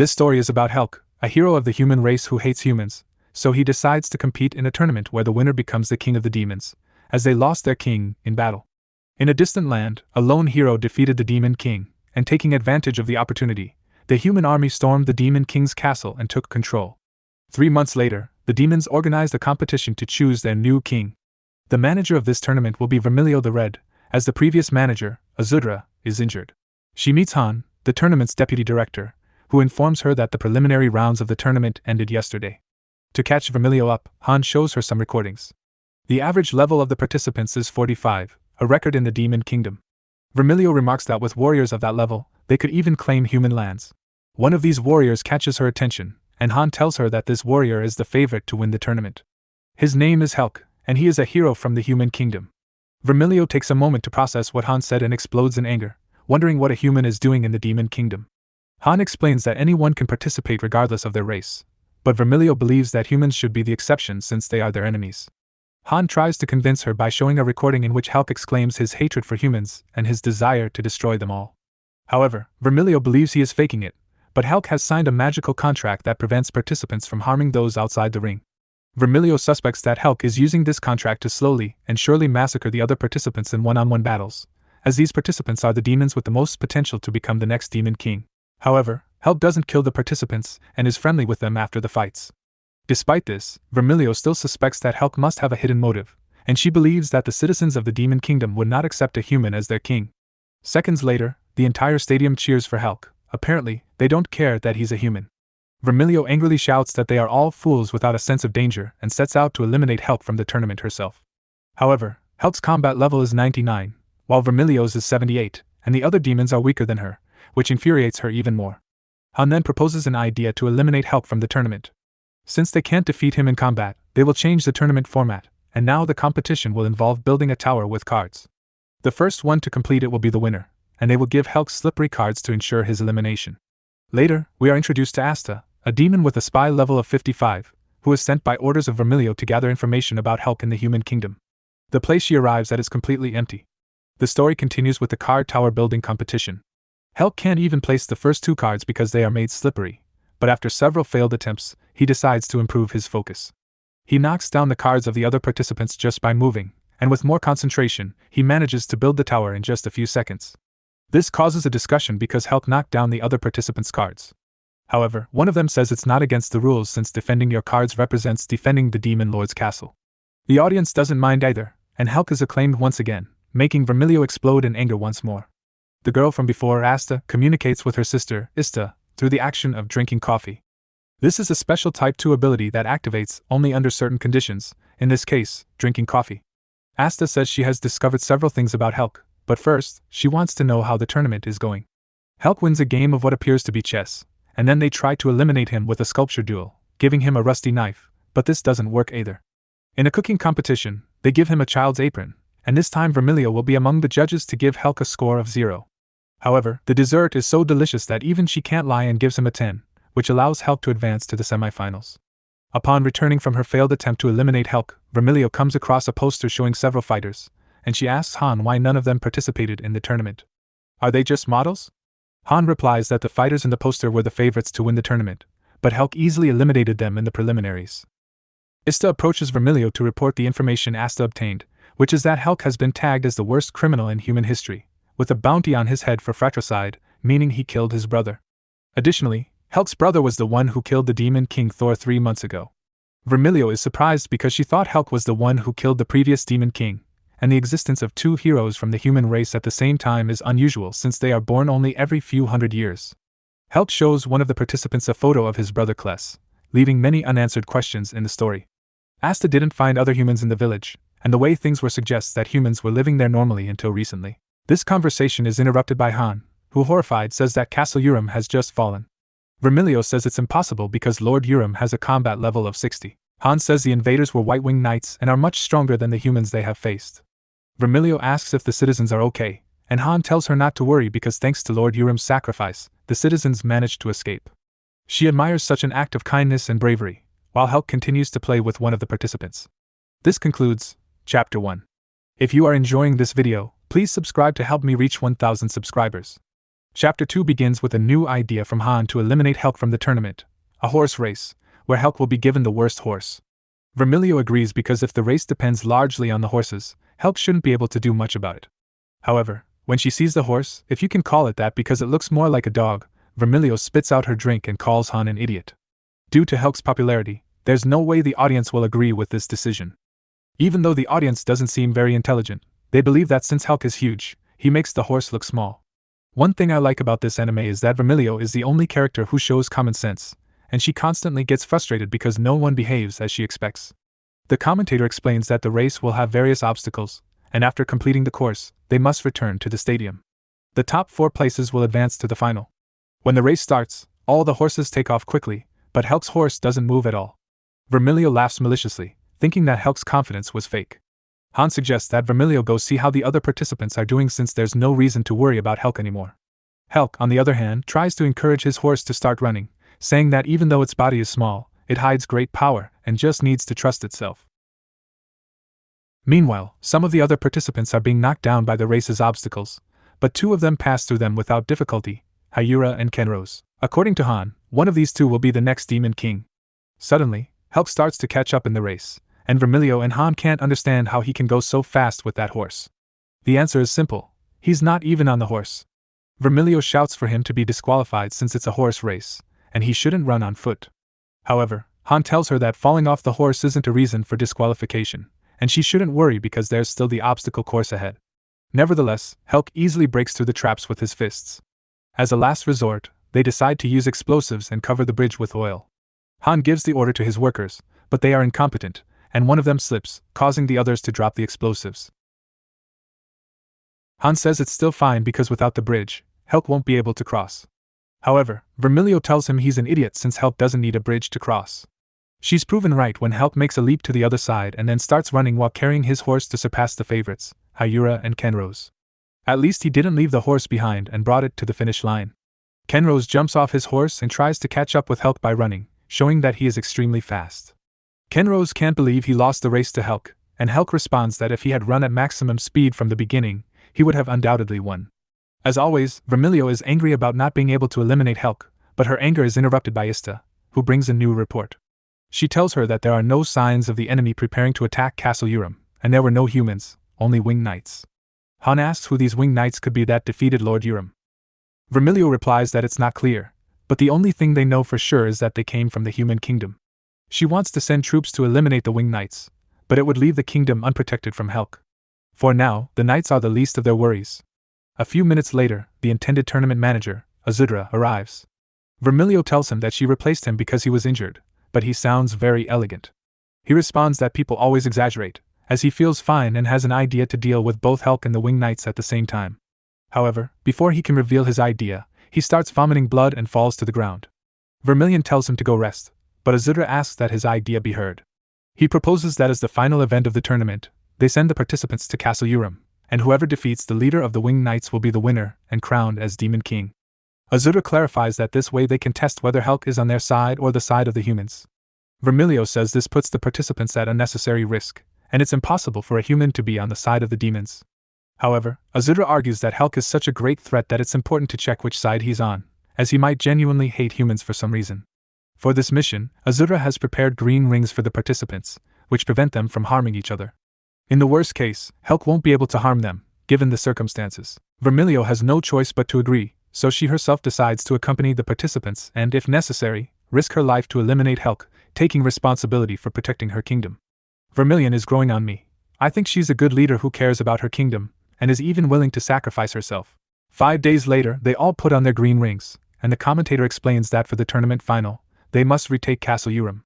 This story is about Helck, a hero of the human race who hates humans, so he decides to compete in a tournament where the winner becomes the king of the demons, as they lost their king in battle. In a distant land, a lone hero defeated the demon king, and taking advantage of the opportunity, the human army stormed the demon king's castle and took control. 3 months later, the demons organized a competition to choose their new king. The manager of this tournament will be Vermilio the Red, as the previous manager, Azudra, is injured. She meets Han, the tournament's deputy director, who informs her that the preliminary rounds of the tournament ended yesterday. To catch Vermilio up, Han shows her some recordings. The average level of the participants is 45, a record in the Demon Kingdom. Vermilio remarks that with warriors of that level, they could even claim human lands. One of these warriors catches her attention, and Han tells her that this warrior is the favorite to win the tournament. His name is Helck, and he is a hero from the human kingdom. Vermilio takes a moment to process what Han said and explodes in anger, wondering what a human is doing in the demon kingdom. Han explains that anyone can participate regardless of their race, but Vermilio believes that humans should be the exception since they are their enemies. Han tries to convince her by showing a recording in which Helck exclaims his hatred for humans and his desire to destroy them all. However, Vermilio believes he is faking it, but Helck has signed a magical contract that prevents participants from harming those outside the ring. Vermilio suspects that Helck is using this contract to slowly and surely massacre the other participants in one-on-one battles, as these participants are the demons with the most potential to become the next demon king. However, Helck doesn't kill the participants and is friendly with them after the fights. Despite this, Vermilio still suspects that Helck must have a hidden motive, and she believes that the citizens of the demon kingdom would not accept a human as their king. Seconds later, the entire stadium cheers for Helck. Apparently, they don't care that he's a human. Vermilio angrily shouts that they are all fools without a sense of danger and sets out to eliminate Helck from the tournament herself. However, Helck's combat level is 99, while Vermilio's is 78, and the other demons are weaker than her, which infuriates her even more. Han then proposes an idea to eliminate Helck from the tournament. Since they can't defeat him in combat, they will change the tournament format, and now the competition will involve building a tower with cards. The first one to complete it will be the winner, and they will give Helck slippery cards to ensure his elimination. Later, we are introduced to Asta, a demon with a spy level of 55, who is sent by orders of Vermilio to gather information about Helck in the human kingdom. The place she arrives at is completely empty. The story continues with the card tower building competition. Helck can't even place the first 2 cards because they are made slippery, but after several failed attempts, he decides to improve his focus. He knocks down the cards of the other participants just by moving, and with more concentration, he manages to build the tower in just a few seconds. This causes a discussion because Helck knocked down the other participants' cards. However, one of them says it's not against the rules since defending your cards represents defending the Demon Lord's castle. The audience doesn't mind either, and Helck is acclaimed once again, making Vermilio explode in anger once more. The girl from before, Asta, communicates with her sister, Ista, through the action of drinking coffee. This is a special Type 2 ability that activates only under certain conditions, in this case, drinking coffee. Asta says she has discovered several things about Helck, but first, she wants to know how the tournament is going. Helck wins a game of what appears to be chess, and then they try to eliminate him with a sculpture duel, giving him a rusty knife, but this doesn't work either. In a cooking competition, they give him a child's apron, and this time Vermilio will be among the judges to give Helck a score of 0. However, the dessert is so delicious that even she can't lie and gives him a 10, which allows Helck to advance to the semifinals. Upon returning from her failed attempt to eliminate Helck, Vermilio comes across a poster showing several fighters, and she asks Han why none of them participated in the tournament. Are they just models? Han replies that the fighters in the poster were the favorites to win the tournament, but Helck easily eliminated them in the preliminaries. Ista approaches Vermilio to report the information Asta obtained, which is that Helck has been tagged as the worst criminal in human history, with a bounty on his head for fratricide, meaning he killed his brother. Additionally, Helck's brother was the one who killed the Demon King Thor 3 months ago. Vermilio is surprised because she thought Helck was the one who killed the previous Demon King, and the existence of 2 heroes from the human race at the same time is unusual since they are born only every few hundred years. Helck shows one of the participants a photo of his brother Kless, leaving many unanswered questions in the story. Asta didn't find other humans in the village, and the way things were suggests that humans were living there normally until recently. This conversation is interrupted by Han, who horrified says that Castle Urim has just fallen. Vermilio says it's impossible because Lord Urim has a combat level of 60. Han says the invaders were White-Winged Knights and are much stronger than the humans they have faced. Vermilio asks if the citizens are okay, and Han tells her not to worry because thanks to Lord Urim's sacrifice, the citizens managed to escape. She admires such an act of kindness and bravery, while Helck continues to play with one of the participants. This concludes Chapter 1. If you are enjoying this video, please subscribe to help me reach 1,000 subscribers. Chapter 2 begins with a new idea from Han to eliminate Helck from the tournament, a horse race, where Helck will be given the worst horse. Vermilio agrees because if the race depends largely on the horses, Helck shouldn't be able to do much about it. However, when she sees the horse, if you can call it that because it looks more like a dog, Vermilio spits out her drink and calls Han an idiot. Due to Helck's popularity, there's no way the audience will agree with this decision. Even though the audience doesn't seem very intelligent, they believe that since Helck is huge, he makes the horse look small. One thing I like about this anime is that Vermilio is the only character who shows common sense, and she constantly gets frustrated because no one behaves as she expects. The commentator explains that the race will have various obstacles, and after completing the course, they must return to the stadium. The top 4 places will advance to the final. When the race starts, all the horses take off quickly, but Helck's horse doesn't move at all. Vermilio laughs maliciously, thinking that Helck's confidence was fake. Han suggests that Vermilio go see how the other participants are doing since there's no reason to worry about Helck anymore. Helck, on the other hand, tries to encourage his horse to start running, saying that even though its body is small, it hides great power and just needs to trust itself. Meanwhile, some of the other participants are being knocked down by the race's obstacles, but 2 of them pass through them without difficulty, Hyura and Kenrose. According to Han, one of these 2 will be the next Demon King. Suddenly, Helck starts to catch up in the race, and Vermilio and Han can't understand how he can go so fast with that horse. The answer is simple: he's not even on the horse. Vermilio shouts for him to be disqualified since it's a horse race, and he shouldn't run on foot. However, Han tells her that falling off the horse isn't a reason for disqualification, and she shouldn't worry because there's still the obstacle course ahead. Nevertheless, Helck easily breaks through the traps with his fists. As a last resort, they decide to use explosives and cover the bridge with oil. Han gives the order to his workers, but they are incompetent, and one of them slips, causing the others to drop the explosives. Han says it's still fine because without the bridge, Helck won't be able to cross. However, Vermilio tells him he's an idiot since Helck doesn't need a bridge to cross. She's proven right when Helck makes a leap to the other side and then starts running while carrying his horse to surpass the favorites, Hyura and Kenrose. At least he didn't leave the horse behind and brought it to the finish line. Kenrose jumps off his horse and tries to catch up with Helck by running, showing that he is extremely fast. Kenrose can't believe he lost the race to Helck, and Helck responds that if he had run at maximum speed from the beginning, he would have undoubtedly won. As always, Vermilio is angry about not being able to eliminate Helck, but her anger is interrupted by Ista, who brings a new report. She tells her that there are no signs of the enemy preparing to attack Castle Urim, and there were no humans, only winged knights. Han asks who these winged knights could be that defeated Lord Urim. Vermilio replies that it's not clear, but the only thing they know for sure is that they came from the human kingdom. She wants to send troops to eliminate the winged knights, but it would leave the kingdom unprotected from Helck. For now, the knights are the least of their worries. A few minutes later, the intended tournament manager, Azudra, arrives. Vermilio tells him that she replaced him because he was injured, but he sounds very elegant. He responds that people always exaggerate, as he feels fine and has an idea to deal with both Helck and the winged knights at the same time. However, before he can reveal his idea, he starts vomiting blood and falls to the ground. Vermilion tells him to go rest, but Azudra asks that his idea be heard. He proposes that as the final event of the tournament, they send the participants to Castle Urim, and whoever defeats the leader of the winged knights will be the winner and crowned as Demon King. Azudra clarifies that this way they can test whether Helck is on their side or the side of the humans. Vermilio says this puts the participants at unnecessary risk, and it's impossible for a human to be on the side of the demons. However, Azudra argues that Helck is such a great threat that it's important to check which side he's on, as he might genuinely hate humans for some reason. For this mission, Azudra has prepared green rings for the participants, which prevent them from harming each other. In the worst case, Helck won't be able to harm them, given the circumstances. Vermilio has no choice but to agree, so she herself decides to accompany the participants and, if necessary, risk her life to eliminate Helck, taking responsibility for protecting her kingdom. Vermilion is growing on me. I think she's a good leader who cares about her kingdom, and is even willing to sacrifice herself. 5 days later, they all put on their green rings, and the commentator explains that for the tournament final, they must retake Castle Urim.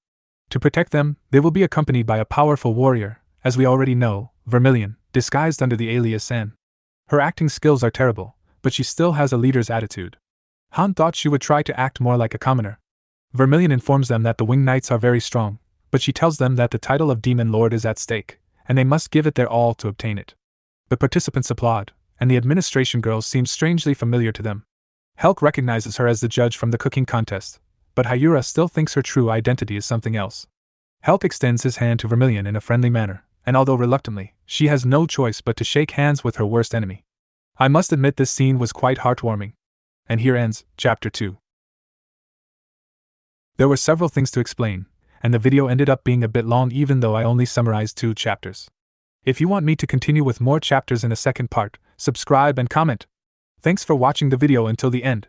To protect them, they will be accompanied by a powerful warrior, as we already know, Vermilion, disguised under the alias N. Her acting skills are terrible, but she still has a leader's attitude. Han thought she would try to act more like a commoner. Vermilion informs them that the winged knights are very strong, but she tells them that the title of Demon Lord is at stake, and they must give it their all to obtain it. The participants applaud, and the administration girl seems strangely familiar to them. Helck recognizes her as the judge from the cooking contest, but Hyura still thinks her true identity is something else. Helck extends his hand to Vermilion in a friendly manner, and although reluctantly, she has no choice but to shake hands with her worst enemy. I must admit this scene was quite heartwarming. And here ends Chapter 2. There were several things to explain, and the video ended up being a bit long even though I only summarized 2 chapters. If you want me to continue with more chapters in a second part, subscribe and comment. Thanks for watching the video until the end.